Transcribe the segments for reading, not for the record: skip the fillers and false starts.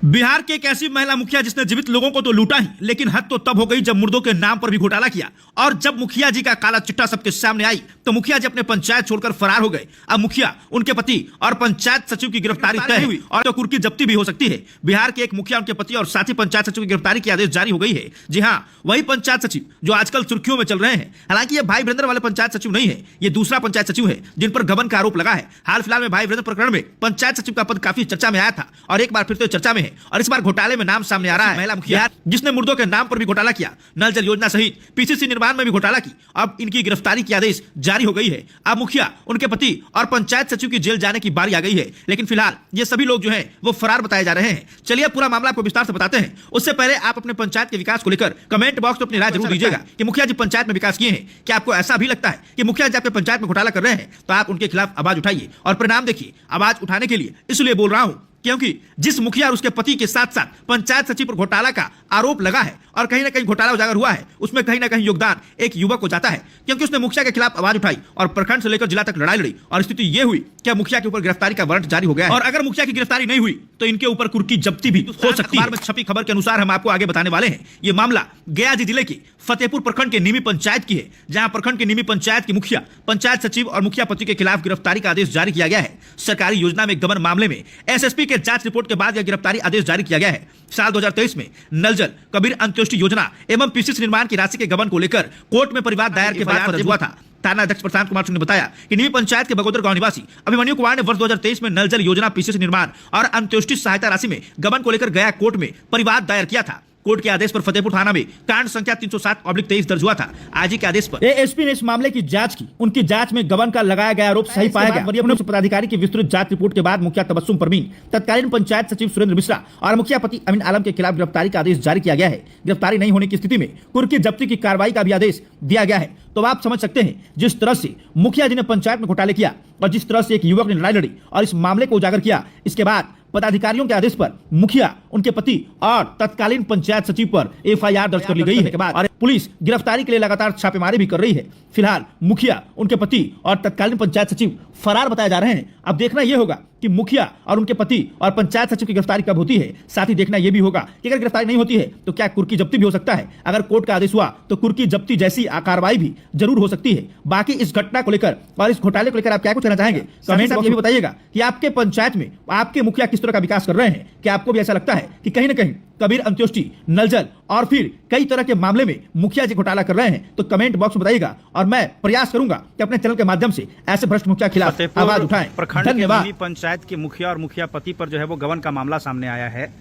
बिहार की एक ऐसी महिला मुखिया जिसने जीवित लोगों को तो लूटा ही, लेकिन हद तो तब हो गई जब मुर्दों के नाम पर भी घोटाला किया। और जब मुखिया जी का काला चिट्ठा सबके सामने आई तो मुखिया जी अपने पंचायत छोड़कर फरार हो गए। अब मुखिया, उनके पति और पंचायत सचिव की गिरफ्तारी तय हुई और तो कुर्की जब्ती भी हो सकती है। बिहार के एक मुखिया, उनके पति और साथी पंचायत सचिव की गिरफ्तारी के आदेश जारी हो गई है। जी हाँ, वही पंचायत सचिव जो आजकल सुर्खियों में चल रहे हैं। हालांकि ये भाई वीरेंद्र वाले पंचायत सचिव नहीं है, ये दूसरा पंचायत सचिव है जिन पर गबन का आरोप लगा है। हाल फिलहाल में भाई वीरेंद्र प्रकरण में पंचायत सचिव का पद काफी चर्चा में आया था और एक बार फिर से चर्चा में है। और इस बार घोटाले में नाम सामने आ रहा है महिला मुखिया जिसने मुर्दों के नाम पर भी घोटाला किया, नल जल योजना सहित पीसीसी निर्माण में भी घोटाला की। अब इनकी गिरफ्तारी की आदेश जारी हो गई है। अब मुखिया, उनके पति और पंचायत सचिव की जेल जाने की बारी आ गई है। लेकिन फिलहाल ये सभी लोग जो हैं वो फरार बताए जा रहे हैं। चलिए पूरा मामला आपको विस्तार से बताते हैं। उससे पहले आप अपने पंचायत के विकास को लेकर कमेंट बॉक्स में अपनी राय जरूर दीजिएगा कि मुखिया जी पंचायत में विकास किए हैं। क्या आपको ऐसा भी लगता है कि मुखिया जी आपके पंचायत में घोटाला कर रहे हैं? तो आप उनके खिलाफ आवाज उठाइए और परिणाम देखिए। आवाज उठाने के लिए इसलिए बोल रहा हूं क्योंकि जिस मुखिया और उसके पति के साथ साथ पंचायत सचिव पर घोटाला का आरोप लगा है और कहीं ना कहीं घोटाला उजागर हुआ है, उसमें कहीं ना कहीं योगदान एक युवक को जाता है। क्योंकि उसने मुखिया के खिलाफ आवाज उठाई और प्रखंड से लेकर जिला तक लड़ाई लड़ी और स्थिति यह हुई कि मुखिया के ऊपर गिरफ्तारी का वारंट जारी हो गया है। और अगर मुखिया की गिरफ्तारी नहीं हुई तो इनके ऊपर कुर्की जब्ती भी हो सकती है। छपी खबर के अनुसार हम आपको आगे बताने वाले हैं। ये मामला गया जिले की फतेहपुर प्रखंड के नीमी पंचायत की है, जहां प्रखंड के नीमी पंचायत की मुखिया, पंचायत सचिव और मुखिया पति के खिलाफ गिरफ्तारी का आदेश जारी किया गया है। सरकारी योजना में गबन मामले में एसएसपी के जांच रिपोर्ट के बाद यह गिरफ्तारी आदेश जारी किया गया है। साल 2023 में नल जल कबीर अंत्योष्टि योजना एवं पीसीसी निर्माण की राशि के गबन को लेकर कोर्ट में परिवाद दायर के बाद हुआ था। थाना अध्यक्ष प्रशांत कुमार सिंह ने बताया कि नीमी पंचायत के बगोदर गांव निवासी अभिमन्यु कुमार ने वर्ष 2023 में नल जल योजना पीसीसी निर्माण और अंत्योष्टि सहायता राशि में गबन को लेकर गया कोर्ट में परिवाद दायर किया था। कोर्ट के आदेश पर फतेहपुर थाना में कांड संख्या 307/23 दर्ज हुआ था। आजी के आदेश पर एएसपी ने इस मामले की जांच की। उनकी जांच में गबन का लगाया गया आरोप सही पाया गया। वरीय पुलिस पदाधिकारी की विस्तृत जांच रिपोर्ट के बाद मुखिया तबस्सुम परवीन, तत्कालीन पंचायत सचिव सुरेंद्र मिश्रा और मुखिया पति अमीन आलम के खिलाफ गिरफ्तारी का आदेश जारी किया गया है। गिरफ्तारी नहीं होने की स्थिति में कुर्की जब्ती की कार्रवाई का भी आदेश दिया गया है। तो आप समझ सकते हैं जिस तरह से मुखिया जी ने पंचायत में घोटाले किया और जिस तरह से एक युवक ने लड़ाई लड़ी और इस मामले को उजागर किया, इसके बाद पदाधिकारियों के आदेश पर मुखिया, उनके पति और तत्कालीन पंचायत सचिव पर एफआईआर दर्ज कर ली गई है। और पुलिस गिरफ्तारी के लिए लगातार छापेमारी भी कर रही है। फिलहाल मुखिया, उनके पति और तत्कालीन पंचायत सचिव फरार बताए जा रहे हैं। अब देखना यह होगा कि मुखिया और उनके पति और पंचायत सचिव की गिरफ्तारी कब होती है। साथ ही देखना यह भी होगा कि अगर गिरफ्तारी नहीं होती है तो क्या कुर्की जब्ती भी हो सकता है। अगर कोर्ट का आदेश हुआ तो कुर्की जब्ती जैसी कार्रवाई भी जरूर हो सकती है। बाकी इस घटना को लेकर और इस घोटाले को लेकर आप क्या कुछ कहना चाहेंगे? कमेंट में बताइएगा कि आपके पंचायत में आपके मुखिया किस तरह का विकास कर रहे हैं। क्या आपको भी ऐसा लगता है कि कहीं ना कहीं कबीर अंत्योष्टि, नल जल और फिर कई तरह के मामले में मुखिया जी घोटाला कर रहे हैं? तो कमेंट बॉक्स में बताइएगा और मैं प्रयास करूंगा कि अपने चैनल के माध्यम से ऐसे भ्रष्ट मुखिया के खिलाफ आवाज उठाएं। धन्यवाद। पंचायत के मुखिया और मुखिया पति पर जो है वो गबन का मामला सामने आया है,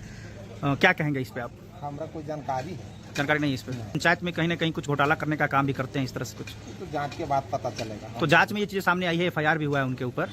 क्या कहेंगे इस पे आप? हमरा कोई जानकारी नहीं इस पे। पंचायत में कहीं ना कहीं कुछ घोटाला करने का काम भी करते हैं इस तरह से कुछ? तो जांच के बाद पता चलेगा। तो जांच में ये चीजें सामने आई है, एफआईआर भी हुआ है उनके ऊपर।